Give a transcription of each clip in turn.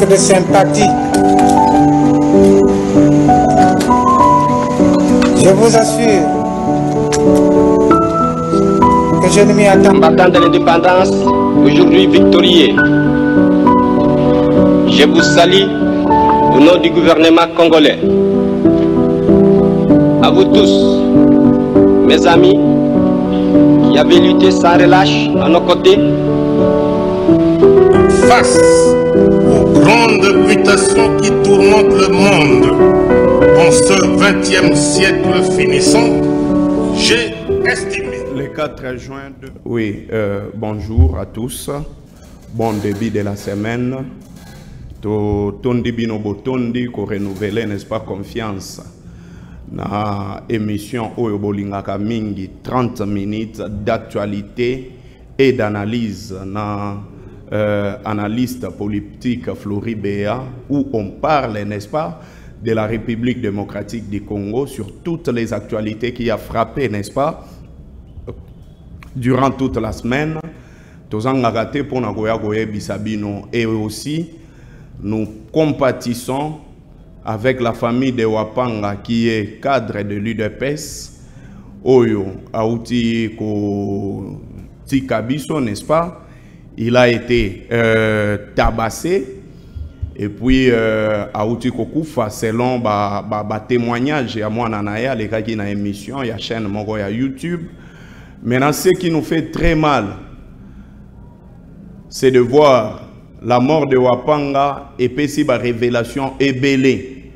marque de sympathie. Je vous assure que je ne m'y attends pas. Combattant de l'indépendance, aujourd'hui victorieux, je vous salue au nom du gouvernement congolais. À vous tous, mes amis, qui avez lutté sans relâche à nos côtés, face aux grandes mutations qui tourmentent le monde en ce 20e siècle finissant, j'ai estimé. Le 4 juin, oui, bonjour à tous, bon début de la semaine. Tondi bino botondi ko renouveler, n'est-ce pas, confiance na émission Oyo Bolingaka Mingi, 30 minutes d'actualité et d'analyse na analyste politique Flori Béa, où on parle, n'est-ce pas, de la République démocratique du Congo sur toutes les actualités qui a frappé, n'est-ce pas, durant toute la semaine. Tozangagate pour Nagoya Goye Bisabino, et aussi nous compatissons avec la famille de Wapanga qui est cadre de l'UDPS. Oyo Aouti Ko Tikabiso, n'est-ce pas? Il a été tabassé. Et puis Aouti Kokufa, selon témoignage à moi nanaya les gars qui na émission, il y a chaîne Mongo, il y a YouTube. Maintenant, ce qui nous fait très mal, c'est de voir la mort de Wapanga et puis si la révélation est belée.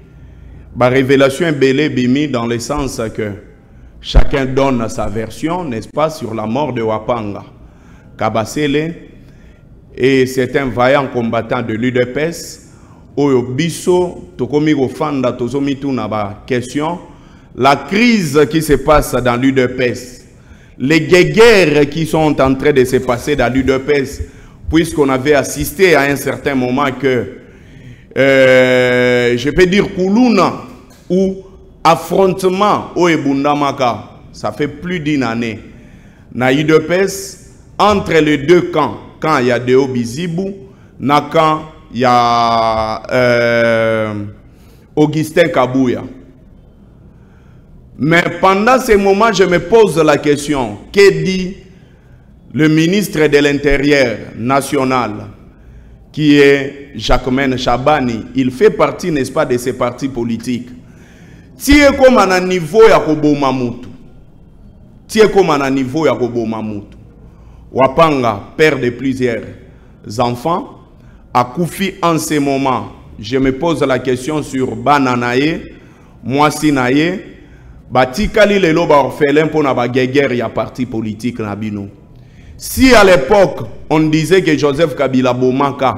La révélation est belée, bimi, dans le sens que chacun donne sa version, n'est-ce pas, sur la mort de Wapanga. Kabasele, et c'est un vaillant combattant de l'UDPS. Oyo biso, tokomi ofanda, tozomi tout na ba question. La crise qui se passe dans l'UDPS, les guerres qui sont en train de se passer dans l'UDPS, puisqu'on avait assisté à un certain moment que, je peux dire, Koulouna, ou affrontement au Ebundamaka, ça fait plus d'une année, na UDPS, entre les deux camps, quand il y a Deo Bizibou, na quand il y a Augustin Kabouya. Mais pendant ces moments, je me pose la question, que dit le ministre de l'Intérieur national, qui est Jacquemaine Chabani? Il fait partie, n'est-ce pas, de ces partis politiques. Si est comme à un niveau ya koboma mutu, si est comme à un niveau ya koboma mutu, Wapanga, père de plusieurs enfants, a Koufi en ces moments. Je me pose la question sur Bananaye, Mwasinaye, Batikali lelo ba orphelin pour na ba guerre ya parti politique na bino. Si à l'époque on disait que Joseph Kabila Bomaka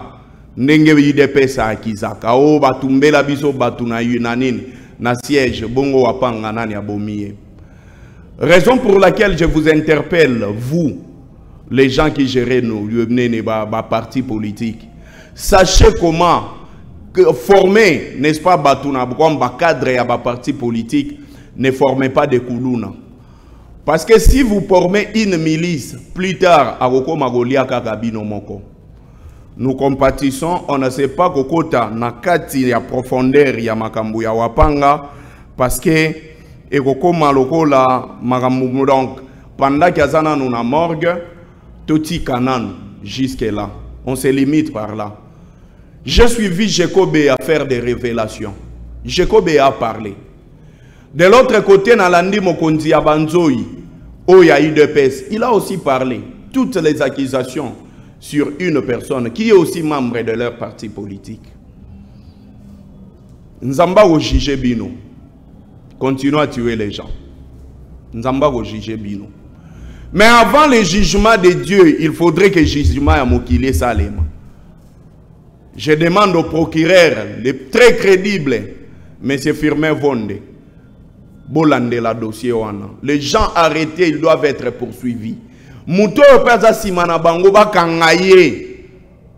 ndenge UDPS a akizaka o batumbela biso batuna yunanine na siège bongo Wapanga nani abomiye. Raison pour laquelle je vous interpelle, vous les gens qui gèrent nos partis politiques, sachez comment former, n'est-ce pas, batuna comme cadre ya parti politique. Ne formez pas de Koulouna. Parce que si vous formez une milice, plus tard, à Roko Magolia Kakabino Moko, nous compatissons, on ne sait pas Kokota, Nakati, ya profondeur, ya Makambu, ya Wapanga, parce que, et Roko Maloko la Makambu, donc, pendant qu'il y a nous na morgue, Toti Kanan, jusque-là. On se limite par là. J'ai suivi Jekobe à faire des révélations. Jekobe a parlé. De l'autre côté, Nalandi Mokonzi Abanzoï, Oya UDPS, il a aussi parlé. Toutes les accusations sur une personne qui est aussi membre de leur parti politique. Nzamba au jige bino. Continuez à tuer les gens. Nzamba au jige bino. Mais avant le jugement de Dieu, il faudrait que le jugement à Mokile Salem. Je demande au procureur, le très crédible, M. Firmin Vonde, Bolande la dossier wana. Les gens arrêtés, ils doivent être poursuivis. Mouto pesa simana bango ba kangaye.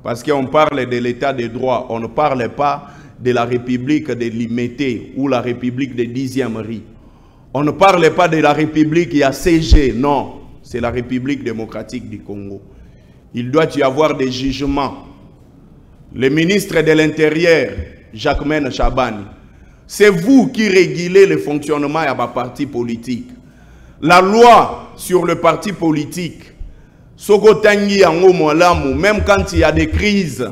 Parce qu'on parle de l'état de droit, on ne parle pas de la République de Limité ou la République de 10e riz. On ne parle pas de la République qui a CG, non. C'est la République démocratique du Congo. Il doit y avoir des jugements. le ministre de l'Intérieur, Jacquemaine Chabani, c'est vous qui régulez le fonctionnement de la parti politique. La loi sur le parti politique, même quand il y a des crises,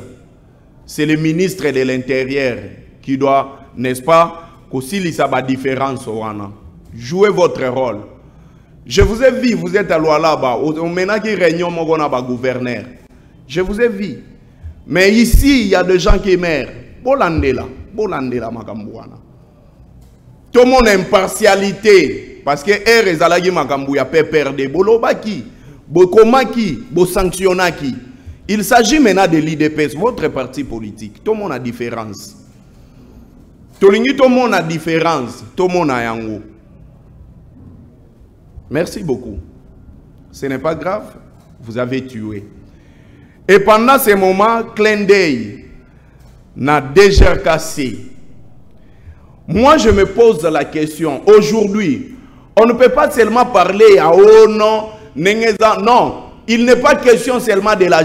c'est le ministre de l'Intérieur qui doit, n'est-ce pas, qu'aussi ça va différence. Jouez votre rôle. Je vous ai vu, vous êtes à là-bas, au ménage réunion gouverneur. Je vous ai vu. Mais ici, il y a des gens qui meurent. Bolandela, Makambouana. Tout le monde a impartialité. Parce que R. Zalagi Makambouya peut perdre. Bolobaki, Bokomaki, Bosanctionaki. Il s'agit maintenant de l'IDPS, votre parti politique. Tout le monde a différence. Tout le monde a différence. Tout le monde a yango. Merci beaucoup. Ce n'est pas grave. Vous avez tué. Et pendant ce moment, clin d'œil n'a déjà cassé. Moi, je me pose la question. Aujourd'hui, on ne peut pas seulement parler à oh non, non. Il n'est pas question seulement de la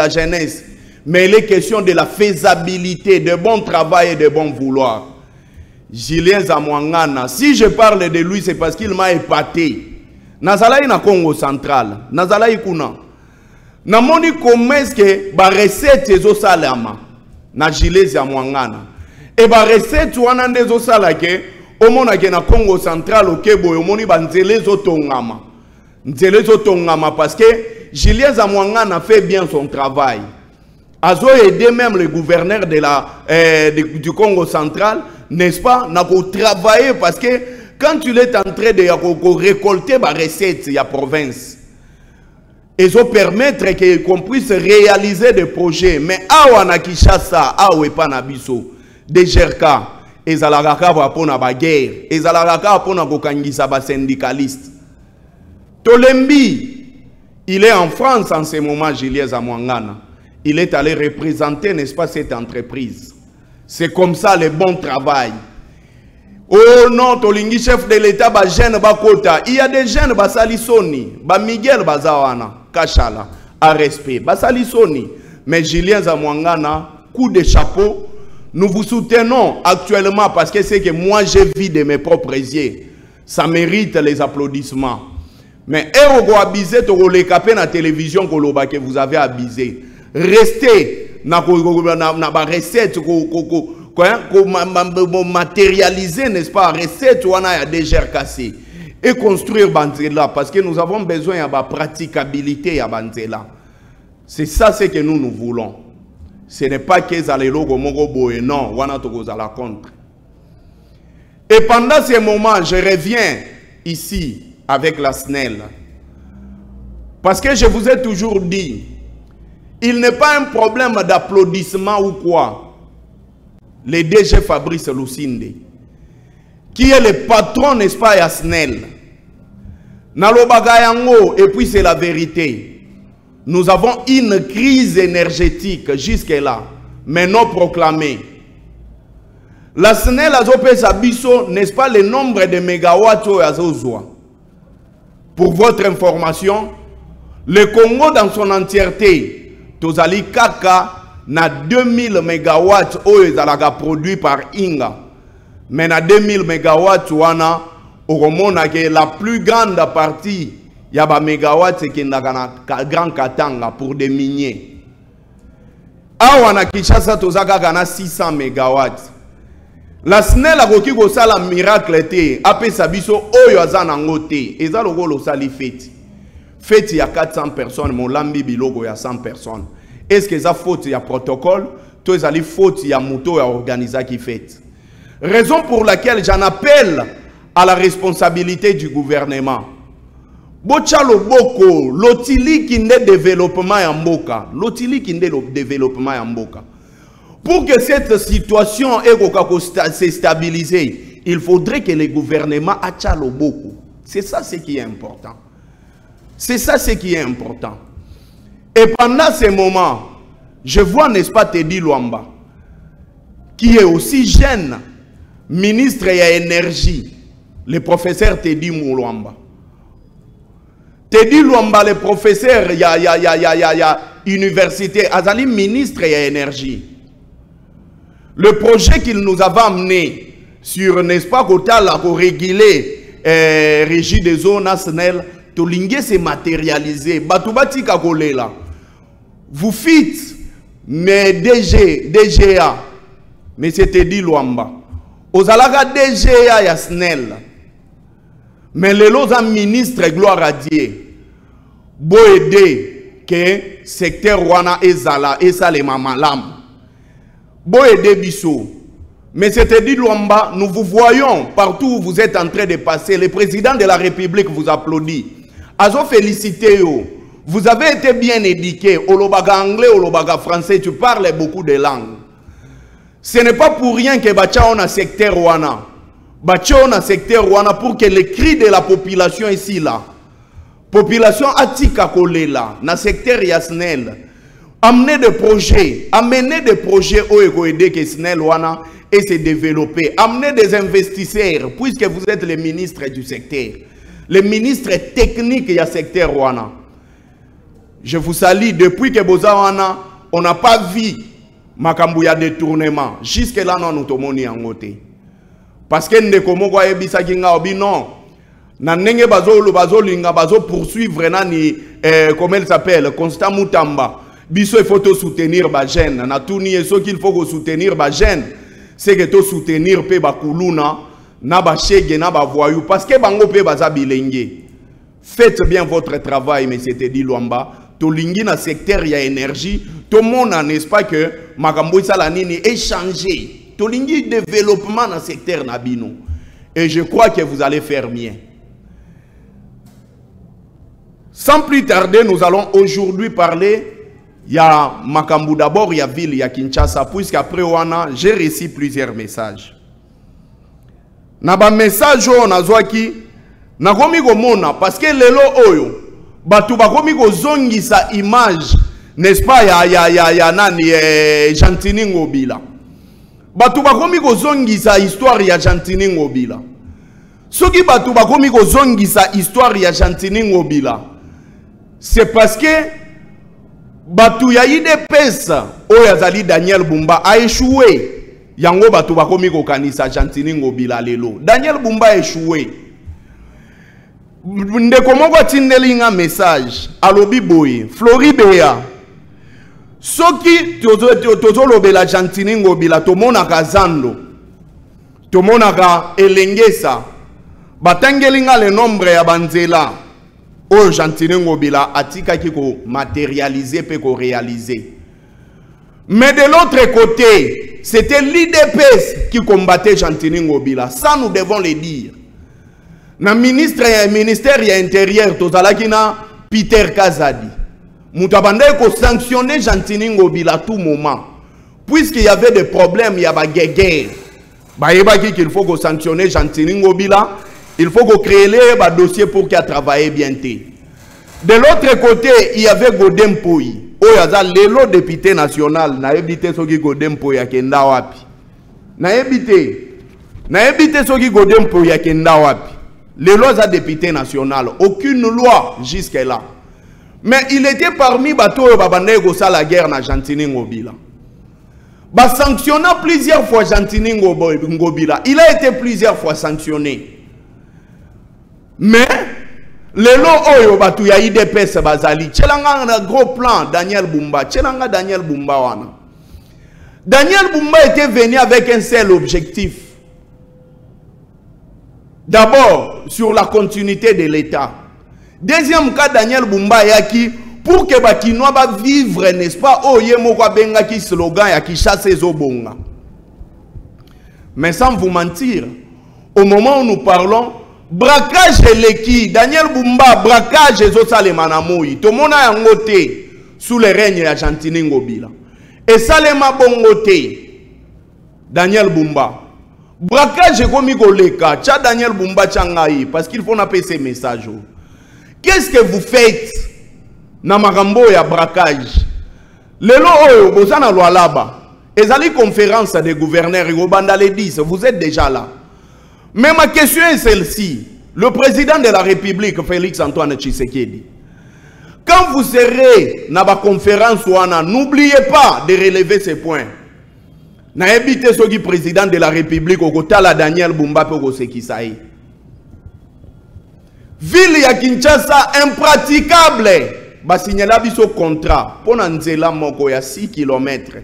jeunesse, mais il est question de la faisabilité, de bon travail et de bon vouloir. Julien Zamwangana, si je parle de lui, c'est parce qu'il m'a épaté. Nazalaï na Congo central, Nazalaï kuna. Namoni comment est-ce que ba recette ezo salama na Julien Zamwangana. Et ba recette wana ndezo salake omona ke na Congo central okebo omoni banzele zo tongama. Nzele zo tongama parce que Julien Zamwangana fait bien son travail. Azo aidé même le gouverneur du Congo central, n'est-ce pas, n'a pas travaillé parce que quand tu es en train de récolter ma recette, il y a province. Ils ont permettre qu'on puisse réaliser des projets. Mais awa Kishasa, awa Panabiso, des Jerka, ils ont pour la guerre, ils ont pour la syndicaliste. Tolembi, il est en France en ce moment, Julien Zamwangana. Il est allé représenter, n'est-ce pas, cette entreprise. C'est comme ça le bon travail. Oh non, Tolingi, chef de l'État, ba jeune bakota. Il y a des jeunes, ba Salisoni, ba Miguel Bazawana, Kachala, à respect, ba Salisoni. Mais Julien Zamwangana, coup de chapeau, nous vous soutenons actuellement parce que c'est que moi j'ai vu de mes propres yeux. Ça mérite les applaudissements. Mais Erogo abusé, to le capé na télévision que vous avez abusé. Restez na recette matérialiser, n'est-ce pas, recette ou a déjà cassé et construire Banzela parce que nous avons besoin de la praticabilité à Banzela. C'est ça ce que nous voulons. Ce n'est pas que les logo mogo non, wana to la contre. Et pendant ce moment, je reviens ici avec la SNEL parce que je vous ai toujours dit, il n'est pas un problème d'applaudissement ou quoi. Le DG Fabrice Lusinde, qui est le patron, n'est-ce pas, à SNEL. Nalobagayango, et puis c'est la vérité. Nous avons une crise énergétique jusque-là, mais non proclamée. La SNEL a zopé sa biso, n'est-ce pas, le nombre de mégawatts à Zozwa. Pour votre information, le Congo dans son entièreté, Tozali Kaka, na 2000 megawatts produit par Inga. Mais na 2000 megawatts wana okomona que la plus grande partie ya ba megawatts c'est qui na Grand Katanga pour des miniers. Awa na Kinshasa tozaka kana 600 megawatts. La SNEL a koki ko sala miracle te apesa biso oyo azana ngote eza lokolo sali fête. Fête ya 400 personnes mon lambi biloko ya 100 personnes. Est-ce que ça faute, il y a protocole? Tout ça faute, il y a moto à organiser qui fait. Raison pour laquelle j'en appelle à la responsabilité du gouvernement. Bochalo boko, l'otili qui n'est développement en boka, l'otili qui n'est développement en boka. Pour que cette situation se stabilise, il faudrait que le gouvernement achalo boko. C'est ça ce qui est important. C'est ça ce qui est important. Et pendant ce moment, je vois, n'est-ce pas, Teddy Luamba, qui est aussi jeune, ministre de l'énergie, le professeur Teddy Luamba. Teddy Luamba, le professeur, université, azali ministre et énergie. Le projet qu'il nous avait amené sur, n'est-ce pas, pour réguler régie des zones nationales, to lingé se matérialiser. Batubati kakolela. Vous faites, mais DGA, mais c'était dit Luamba. Ozalaga DGA ya SNEL. Mais les lots ministre gloire à Dieu. Bo aider que secteur wana ezala esalema malam. Bo aider biso. Mais c'était dit Luamba, nous vous voyons partout où vous êtes en train de passer. Le président de la République vous applaudit. Azo félicité yo. Vous avez été bien éduqué. Olobaga anglais, olobaga français, tu parles beaucoup de langues. Ce n'est pas pour rien que Bacha on a secteur wana. Bacha on a secteur wana pour que les cris de la population ici là. Population atika kolela na secteur yasnel. Amener des projets au aider que SNEL wana et se développer. Amener des investisseurs puisque vous êtes les ministres du secteur. Les ministres techniques du secteur wana. Je vous salue depuis que Boza wana on n'a pas vu Makambouya détournement. Jusque là non nous tomoni en côté. Parce que ndeko kwa ebisa kinga obi non. Na nenge bazo linga bazo poursuivre nani comment il s'appelle Constant Mutamba. Biso il faut te soutenir ba jeune. Na tourni ce qu'il faut soutenir ba jeune. C'est que to soutenir pe ba kuluna na ba chege na ba voyou parce que bango pe baza bilenge. Faites bien votre travail mais c'était dit Luamba. To lingi na secteur ya énergie, tout le monde n'est-ce pas que makambo sala nini échanger. To lingi développement na secteur nabino. Et je crois que vous allez faire bien. Sans plus tarder, nous allons aujourd'hui parler. Il y a Makambu d'abord, il y a ville, il y a Kinshasa, puisqu'après Wana, j'ai reçu plusieurs messages. Naba message on a zoaki, na komi mona parce que lelo oyo, batu ba komi zongi sa image, n'est-ce pas ya nani Jantini Ngobila. Batu ba komi zongi sa histoire ya Jantini Ngobila. Soki batu ba komi zongi sa histoire ya Jantini Ngobila. C'est parce que batu ya IDPS oyazali Daniel Bumba a échoué. Yango batu bakomi kokanisa Jantini Ngobila lelo. Daniel Bumba a échoué. Ndeko moko tindelinga message alobi boye Floribea. Soki tozo lobela Jantini Ngobila tomona kazando. Tomona ka elengesa. Batangelinga le nombre ya banzela. Oh, Jantini Ngobila atika qui ko matérialiser pe ko réaliser. Mais de l'autre côté, c'était l'IDPS qui combattait Jantini Ngobila. Ça nous devons le dire. Na ministère intérieur tozalaki na Peter Kazadi. Moutabande ko sanctionner Jantini Ngobila à tout moment. Puisqu'il y avait des problèmes, il y avait des guerres. Baïbaki qu'il faut qu'on sanctionner Jantini Ngobila. Il faut qu'on crée les dossiers pour qu'il travaille bien. De l'autre côté, il y avait Godem Poyi. Le député national n'a évité ce qui Godem Poyi à Kenda Wapi. N'a évité ce qui Godem Poyi à Kenda Wapi. Les lois à député national. Aucune loi jusque-là. Mais il était parmi Bato Babane Gosa la guerre na Jantini Ngobila. Sanctionnant plusieurs fois Jantini Ngobila. Il a été plusieurs fois sanctionné. Mais les lots oyo batu ya IDPS bazali tchelanga na gros plan Daniel Bumba tchelanga Daniel Bumba wana. Daniel Bumba était venu avec un seul objectif. D'abord sur la continuité de l'État. Deuxième cas Daniel Bumba yaki pour que bakinois ba vivre n'est-ce pas oye moko benga ki slogan ya ki chasse ezobonga. Mais sans vous mentir, au moment où nous parlons braquage leki Daniel Bumba braquage ezosalema na moi tomona yango te sous le règne ya Jantini Ngobila et salema bongo te Daniel Bumba braquage komi koleka cha Daniel Bumba changai parce qu'il faut napper ces messages. Qu'est-ce que vous faites na makambo ya braquage lelo oyo bozana lwalaba ezali conférence des gouverneurs yobanda le 10 vous êtes déjà là. Mais ma question est celle-ci. Le président de la République, Félix Antoine Tshisekedi, Quand vous serez dans la conférence, n'oubliez pas de relever ces points. Na évité ce qui président de la République au côté la Daniel Bumba pour ce qui ça. Ville ya Kinshasa impraticable. Ba signaler biso contrat pour nzela moko ya 6 km.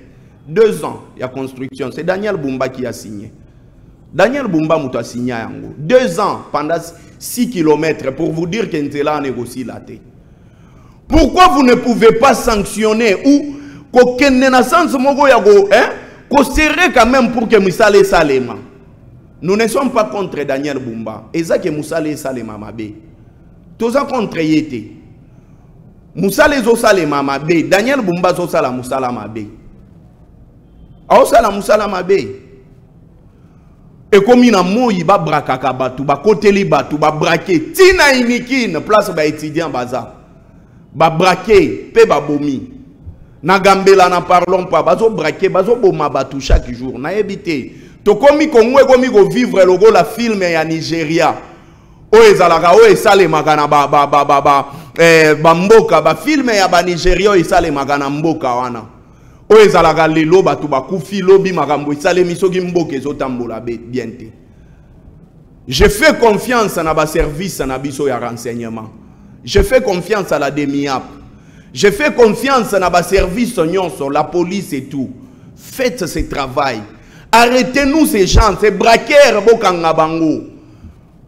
2 ans ya construction, c'est Daniel Bumba qui a signé. Daniel Bumba muta signé yango. 2 ans pendant 6 km pour vous dire que nzela a négocié la tête. Pourquoi vous ne pouvez pas sanctionner ou qu'aucun naissance moko ya go qu'on serait quand même pour que Moussale Salema. Nous ne sommes pas contre Daniel Bumba. Et ça que Moussale Salema Mabé. Tous en contre Yété. Moussale Salema Mabé. Daniel Bumba Sala Moussala Mabé. Aosala Moussala Mabé. Et comme il y a moui ba brakaka batu, ba koteli batu, ba braqué. Tina inikine place ba étudiant baza. Ba braqué, pe ba bomi. Na gambela na parlons pas, bazo braqué, bazo boma batu chaque jour. Na évité. To komi Congo komi go vivre logo la film ya Nigeria. O ezalaka o esale magana ba mboka ba film ya ba Nigeria o esale magana mboka wana. O ezalaka lelo batu ba kufi lobi makambo esale misoki mboka ezotambola bien te. Je fais confiance na ba service na biso ya renseignement. Je fais confiance à la DEMIAP. Je fais confiance à la service sur la police et tout. Faites ce travail. Arrêtez-nous ces gens, ces braqueurs bokanga bango.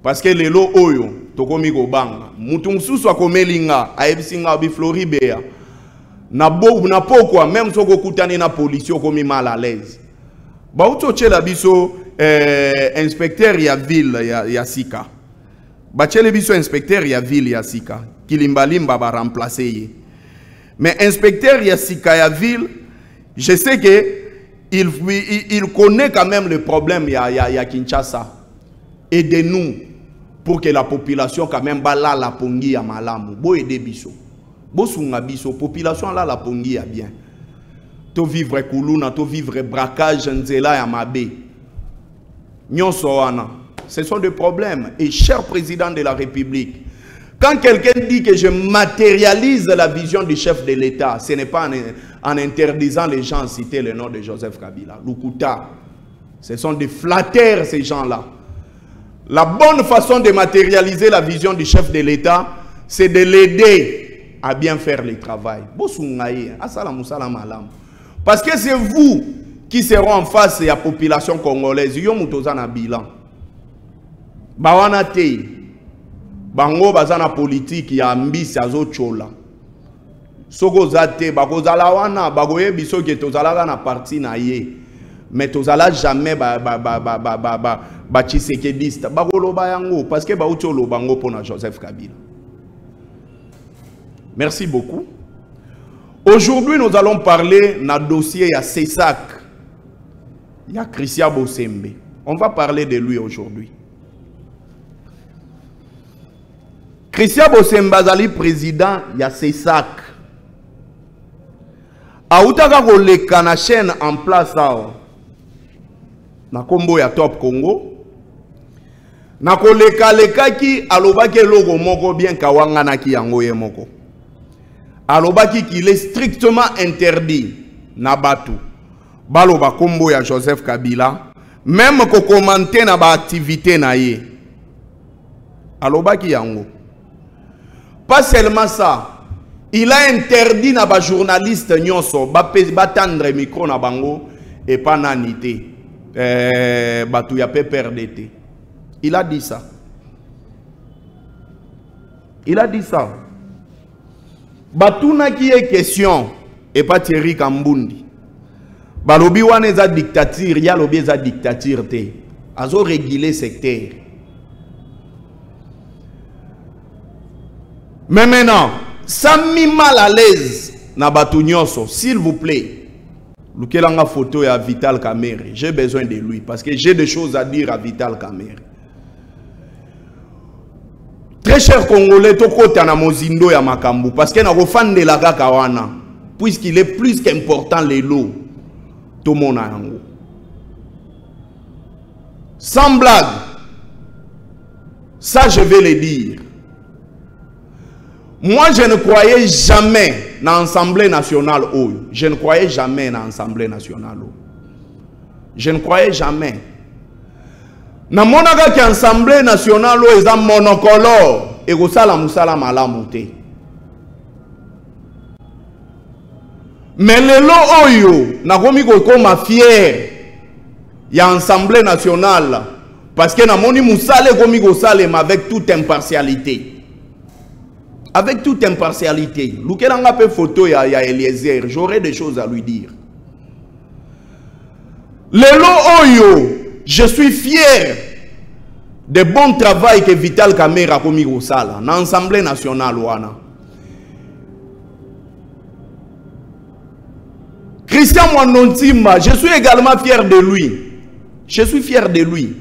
Parce que les lots oyo, tokomi go banga. Mutumsu soit comme Elinga, aebisinga bi Floribea. Na pokwa, même soko kutane na police komi mal à l'aise. Ba uto chela biso inspecteur ya ville ya Sika. Ba chele biso inspecteur ya ville ya Sika. Kilimbalimba ba remplacer. Mais inspecteur Yassika ya ville, je sais que il connaît quand même le problème ya Kinshasa. Aidez-nous pour que la population quand même bala la pongi ya malamu. Bo aider biso. Bo sunga biso population la pongi ya bien. To vivre kuluna, to vivre braquage nzela ya mabe. Nyonso wana. Ce sont des problèmes. Et cher président de la République, quand quelqu'un dit que je matérialise la vision du chef de l'État, ce n'est pas en interdisant les gens de citer le nom de Joseph Kabila. Lukuta, ce sont des flatteurs ces gens-là. La bonne façon de matérialiser la vision du chef de l'État, c'est de l'aider à bien faire le travail. Parce que c'est vous qui seront en face de la population congolaise. Bilan. Bango bazana politique ya mbisi azochola. Soko zate bakozala wana bagoye biso ke tozalaka na parti na ye. Mais tozala jamais ba Tshisekediste. Bakoloba yango parce que ba ucholo bango pona Joseph Kabila. Merci beaucoup. Aujourd'hui nous allons parler na dossier ya CESAC. Ya Christian Bosembe. On va parler de lui aujourd'hui. Christian Bosembe azali président ya CESAC. Autaka koleka na chaîne en place awa. Na kombo ya Top Congo. Na koleka lekaki alobaki logo moko bien kawanga na ki yango ye moko. Alobaki qu'il est strictement interdit na batu. Baloba kombo ya Joseph Kabila. Même ko commenter na ba activité na ye. Alobaki yango. Pas seulement ça, il a interdit na ba journaliste nyonso ba tendre micro na bango et pas nanité. Batu ya pe perdete. Il a dit ça. Il a dit ça. Batu na qui est question et pas Thierry Kambundi. Balobi wane za dictature, ya lobi za dictature te. Azo réguler secteur. Mais maintenant, ça mis mal à l'aise na batu nyonso, s'il vous plaît. Lukelanga photo ya Vital Kamerhe. J'ai besoin de lui parce que j'ai des choses à dire à Vital Kamerhe. Très cher Congolais, tokota na mozindo ya makambu parce que na refande la kaka wana puisqu'il est plus qu'important les lots. Tout mon yango. Sans blague. Ça je vais le dire. Moi, je ne croyais jamais dans l'Assemblée nationale. Je ne croyais jamais dans l'Assemblée nationale. Je ne croyais jamais. Na monaka ki Assemblée nationale est un monocolore et kosala musala malamu te. Mais lelo oyo nakomi kokoma fier ya Assemblée nationale parce que na moni musale komi kosalema avec toute impartialité. Avec toute impartialité. Lukelanga pe photo ya Eliezer, j'aurais des choses à lui dire. Lelo oyo, je suis fier de bon travail que Vital Kamerhe a commis au Sala, dans l'Assemblée nationale. Christian Mwanontimba, je suis également fier de lui. Je suis fier de lui.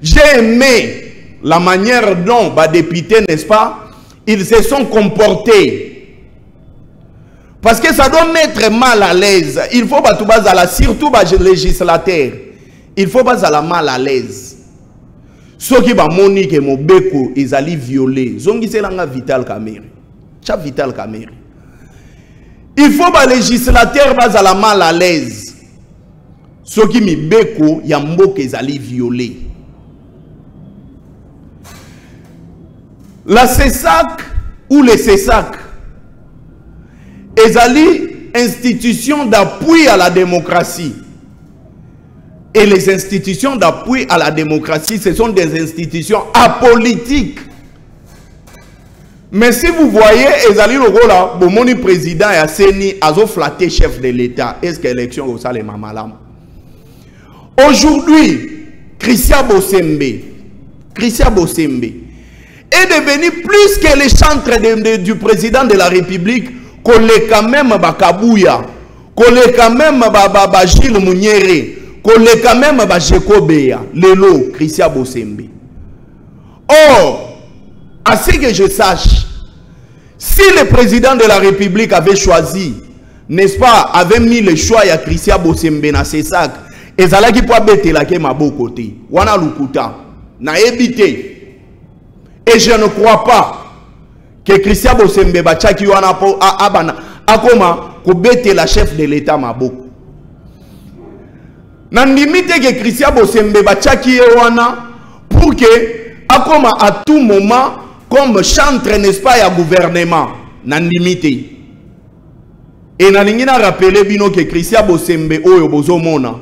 J'ai aimé la manière dont les députés, n'est-ce pas, ils se sont comportés. Parce que ça doit mettre mal à l'aise. Il faut surtout les législateurs. Il faut pas la mal à l'aise. Ceux qui ont Monique et Mobeko, ils allaient violer. Zongi c'est l'anga Vital Kamerhe. Tcha Vital Kamerhe. Il faut que les législateurs soient la mal à l'aise. Ceux qui ont Beko, Yambo, ils allaient violer. La CESAC ou les CESAC, ils allaient institutions d'appui à la démocratie. Et les institutions d'appui à la démocratie, ce sont des institutions apolitiques. Mais si vous voyez, Ezali Logola, le président et Asseni, a flatté chef de l'État. Est-ce que l'élection au Salema Malam? Aujourd'hui, Christian Bosembe est devenu plus que le chantre du président de la République, qu'on l'est quand même Bakabouya, qu'on l'est quand même Gilles Mouniere, qu'on l'est quand même Jekobeya, Lelo, Christian Bosembe. Or, à ce que je sache, si le président de la République avait choisi, n'est-ce pas, avait mis le choix à Christian Bosembe dans ses sacs, et ça là qui peut bêter la ma beau côté, wana lukuta, na évité. Et je ne crois pas que Christian Bosembe bachaki wana po abana akoma ko bêter la chef de l'État maboko. Na limite que Christian Bosembe bachaki wana pour que akoma à tout moment comme chantre, n'est-ce pas, à gouvernement, nan limité. Et na ningina rappelé bino que Christian Bosembe oyo bozomona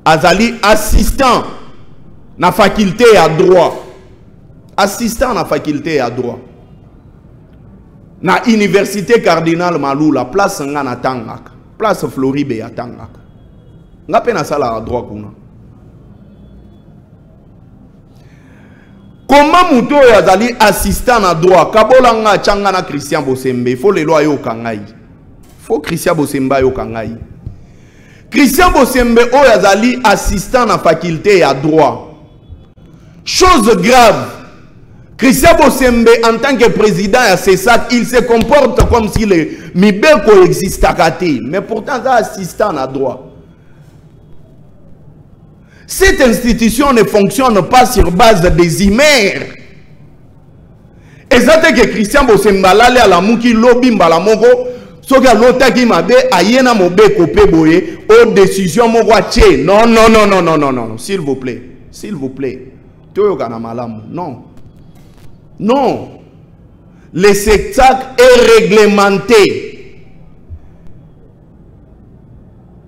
azali assistant na faculté à droit. Assistant na faculté à droit. Na université Cardinal Malula, place ngana tangaka, place Floribe ya tangaka. Ngape na sala à droit kuna. Comment Mouto Yazali assistant à droit? Kabolanga Changana Christian Bosembe. Il faut les lois yo kangai. Il faut Christian Bosembe yo kangai. Christian Bosembe Yazali assistant à faculté à droit. Chose grave. Christian Bosembe en tant que président à CESAC, il se comporte comme si le Mibeko existe à côté. Mais pourtant, il est assistant à droit. Cette institution ne fonctionne pas sur base des imères. Et ça c'est que Christian Bosembe allait à la mouki lobby mbalamongo, so que l'autre qui m'a dit ayena mobe kopé boye aux décisions mo wache. Non non non non non non non, s'il vous plaît. S'il vous plaît. Toyo kana malamu. Non. Non. Le CESAC est réglementé.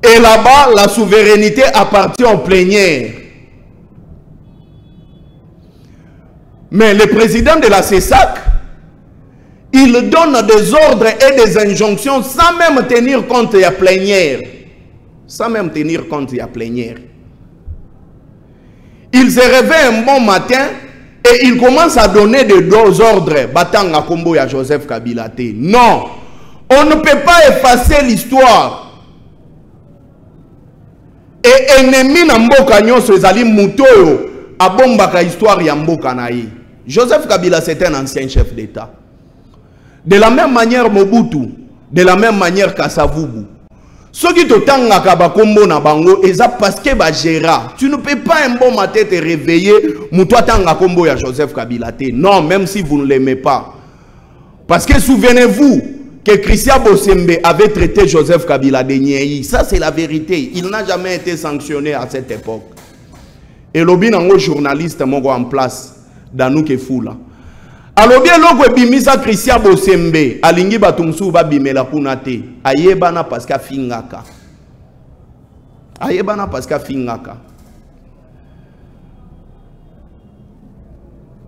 Et là-bas, la souveraineté appartient aux plénières. Mais le président de la CESAC, il donne des ordres et des injonctions sans même tenir compte de la plénière. Sans même tenir compte de la plénière. Il se réveille un bon matin et il commence à donner des ordres. Batanga Kombo à Joseph Kabila. Non, on ne peut pas effacer l'histoire. Et ennemi na mboka nyonso ezali mutoyo abombaka histoire ya mboka na ye. Joseph Kabila c'est un ancien chef d'État. De la même manière Mobutu, de la même manière Kasavubu. Ce qui te tanga kabakombo na bango eza parce que ba gera. Tu ne peux pas un bon matin te réveiller muto tanga kombo ya Joseph Kabila te. Non, même si vous ne l'aimez pas. Parce que souvenez-vous que Christian Bosembe avait traité Joseph Kabila de Niei. Ça, c'est la vérité. Il n'a jamais été sanctionné à cette époque. Et l'objet d'un journaliste en place, dans nous qui fou là. Alors bien, l'on bimisa Christian Bosembe, alingi batumsu ba bimela kunate, ayebana parce qu'à fingaka. Ayebana parce qu'à fingaka.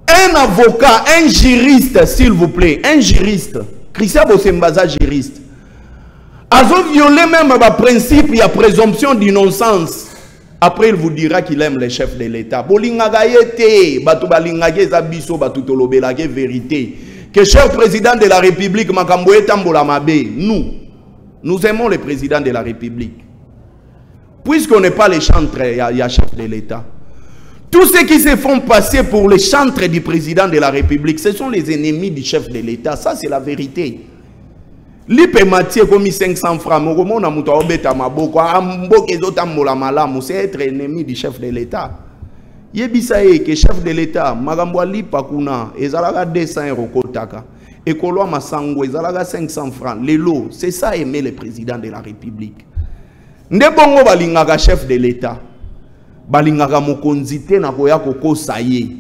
Un avocat, un juriste, s'il vous plaît, un juriste, Christian Bosembaza juriste, a violé même le principe, il y a présomption d'innocence. Après, il vous dira qu'il aime les chefs de l'État. Vérité. Que cher président de la République, nous aimons le président de la République. Puisqu'on n'est pas les chantres, il y a chef de l'État. Tous ceux qui se font passer pour les chantres du président de la République, ce sont les ennemis du chef de l'État. Ça, c'est la vérité. Lipe Mathieu comme 500 francs, c'est être ennemi du chef de l'État. Yebisaye que chef de l'État, Magambo Lipa Kuna, ezalaga 200 € kotaka, Ekolo Masango, ezalaga 500 francs. Les lots, c'est ça aimer le président de la République. Ndebongo balingaga chef de l'État, balingaga mokonzite na koya koko saye.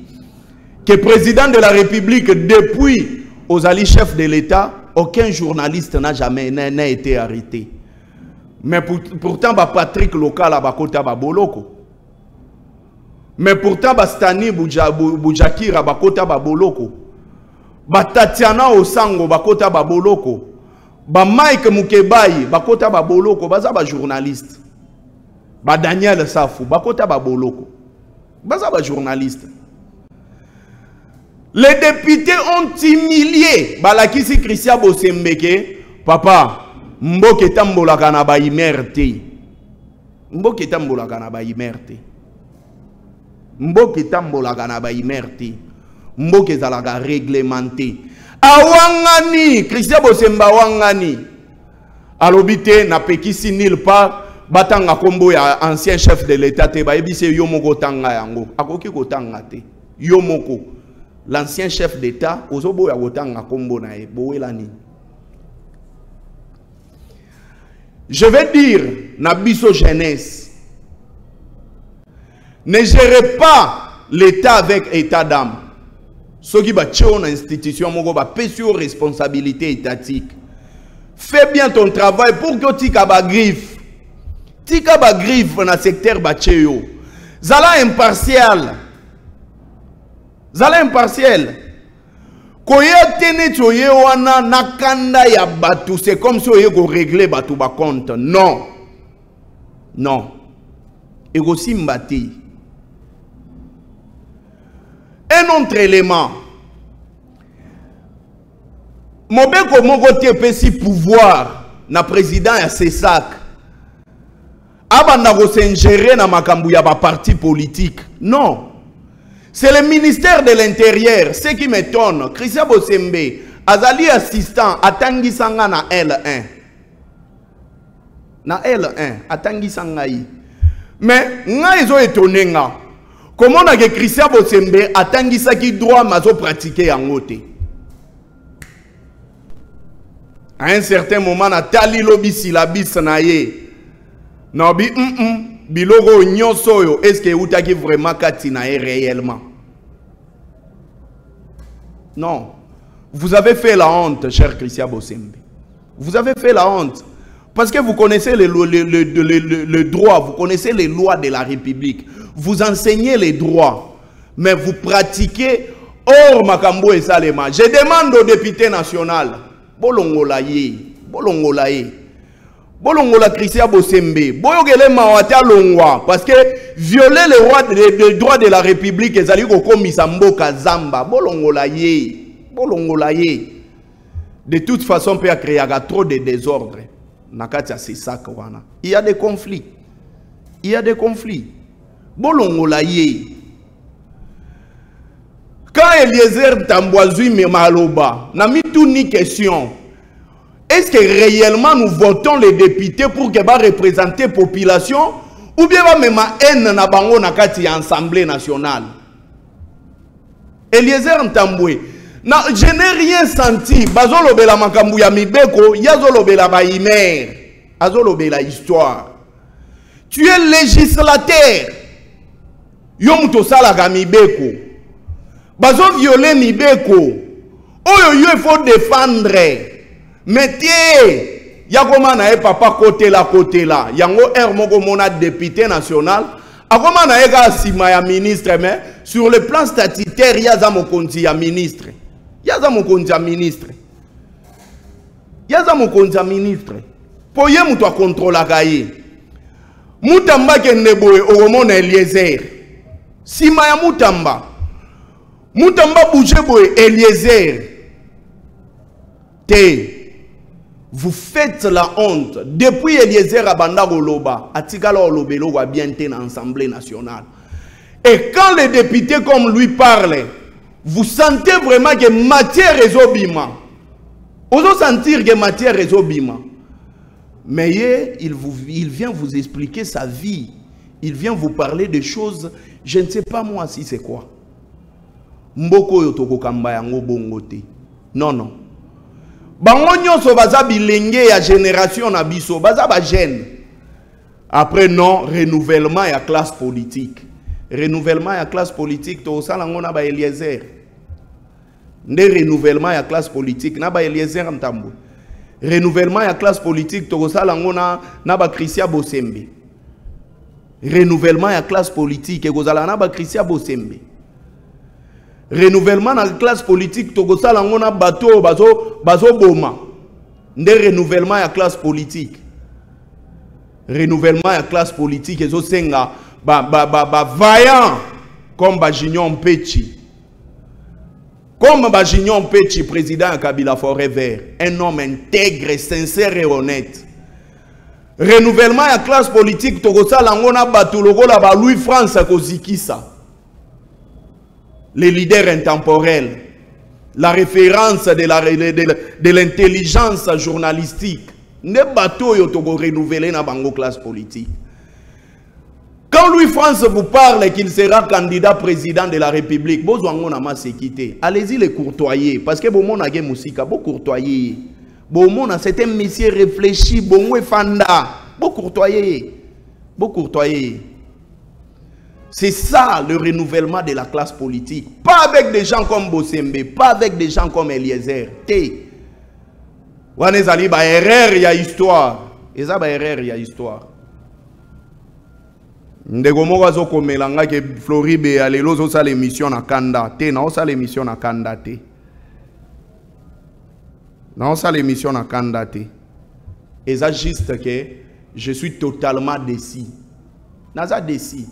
Que président de la République depuis aux alliés chefs de l'État, aucun journaliste n'a jamais été arrêté. Mais pourtant, Patrick Local a bakota baboloko. Mais pourtant, Stani Boujakira bakota baboloko. Tatiana Osango bakota baboloko. Mike Mukebayi bakota baboloko. Baza ba journaliste. Daniel Safou bakota baboloko. Baza ba journaliste. Les députés ont humilié Balakisi Christian Bosembeke. Papa, Mboke tambola kana ba imerte. Mboke tambola kana ba imerte. Mboke tambola kana ba imerte. Mboke zalaga réglementé. Awangani, Christian Bosemba wangani. Alobite na pekisi nil pa batanga kombo ya ancien chef de l'État te ba ebise yomoko tanga yango. Akoki ko tanga te. Yomoko. L'ancien chef d'État, Ozobo Yagotanga Kombo Nae, Boelani. Je vais dire, Nabiso jeunesse, ne gérez pas l'État avec état d'âme. Ceux qui battent une institution, sur responsabilité étatique. Fais bien ton travail pour que tu aies griffe. Tu aies griffe dans le secteur Bachéo. Zala impartial. Zala impartiel. Koye tene toye wana nakanda ya batu, c'est comme si oye go régler batu ba compte. Non. Non. Ego simbati. Un autre élément. Mobeko moko te pesi pouvoir na président ya CESAC. Abanda go s'ingérer na makambu ya ba parti politique. Non. C'est le ministère de l'Intérieur. Ce qui m'étonne, Christian Bosembe, Azali assistant, Atangi Sanga na L1. Na L1, Atangi Sanga yi. Mais, nga izo étonné nga. Comment na ke Christian Bosembe, Atangi Saki droit mazo pratiquer en côté. À un certain moment, na tali lobi silabis na ye. Na bi Bilogo nyosoyo, est-ce que Outaki vraiment katina réellement? Non. Vous avez fait la honte, cher Christian Bosembe. Vous avez fait la honte. Parce que vous connaissez le droit, vous connaissez les lois de la République. Vous enseignez les droits. Mais vous pratiquez hors Makambo et Salema. Je demande au député national, Bolongolaye, Bolongolaye. Bolongola Christian Bosembe, boyogele mawata longwa, parce que violer les droits de la République, ils allaient au komisamboka zamba, bolongola ye. De toute façon, peut créer trop de désordre. Nakatia c'est ça wana. Il y a des conflits. Il y a des conflits. Bolongola ye. Quand Eliezer Tamboazui me maloba, n'a mis tout ni question. Est-ce que réellement nous votons les députés pour qu'ils représenter la population ou bien même haine na bango na kati ya Assemblée nationale? Eliezer Ntambwe, Na, je n'ai rien senti. Bazolo bela makambu ya mibeko, yazolo bela ba imer. Azolo bela histoire. Tu es législateur. Yomuto sala ga mibeko. Bazo violer mibeko. Oyo yo il faut défendre. Métier. Yakoma na e papa côté la. Yango moko mona député national. Akoma na e ga sima ya ministre mais sur le plan statutaire yaza mokonzi ya ministre. Yaza mokonzi ya ministre. Yaza mokonzi ya ministre. Poye muto a contrôle gaye. Mutamba ke neboye oromona Eliezer. Sima ya Mutamba. Mutamba bouge boye Eliezer. Te. Vous faites la honte. Depuis Eliezer Abanda Goloba, Atikala Olobelo wa bien été dans l'Assemblée nationale. Et quand les députés comme lui parlent, vous sentez vraiment que matière résobima. Vous sentir que matière résobima. Mais il vient vous expliquer sa vie. Il vient vous parler de choses, je ne sais pas moi si c'est quoi. Mboko yotoko kamba yango bongote. Non. Bango nyonso baza bilenge ya génération na biso, baza ba jeune. Après non, renouvellement ya classe politique. Renouvellement ya classe politique to sala ngona ba Eliezer. Nde renouvellement ya classe politique na ba Eliezer Ntambo. Renouvellement ya classe politique to sala ngona na ba Christian Bosembe. Renouvellement ya classe politique e kozala na ba Christian Bosembe. Renouvellement na classe politique to sala ngona bato bazo boma. Nde renouvellement ya classe politique. Renouvellement ya classe politique ezo senga vaillant comme Bajignon Pechi. Comme Bajignon Pechi, président Kabila Forever, un homme intègre, sincère et honnête. Renouvellement ya classe politique Togosa Langona Batulogola ba Louis France Kozikisa. Les leaders intemporels. La référence de l'intelligence journalistique. Ne bateau yo togo renouveler na bango classe politique. Quand Louis France vous parle qu'il sera candidat président de la République, allez-y les courtoyer. Parce que Bomona a Moussika, beau courtoyer. Bomona, c'est un monsieur réfléchi, bon fanda. Beau courtoyer. Beau courtoyer. C'est ça le renouvellement de la classe politique. Pas avec des gens comme Bosembe, pas avec des gens comme Eliezer. Wanezali ba erreur ya histoire. Eza ba erreur ya histoire. Ndego moko zo komelanga ke Floribe alelo zo sa l'émission na Kanda te na sa l'émission na Kanda te. Na sa l'émission na Kanda te. Eza juste que je suis totalement déçu. Naza déçu.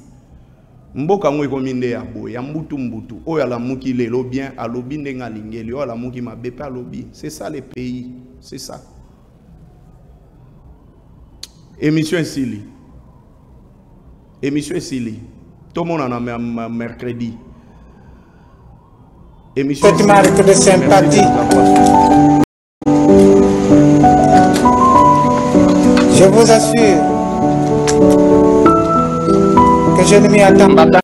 Mboka mwe kominde ya boy ya mbutu oyo la muki lelo bien alobi ndenga lingeli oyo la muki mabepe alobi. C'est ça le pays, c'est ça. Émission Sili. Émission Sili. Tout le monde en a mercredi. Émission Cette marque de sympathie. Je vous assure que je ne m'y attends pas.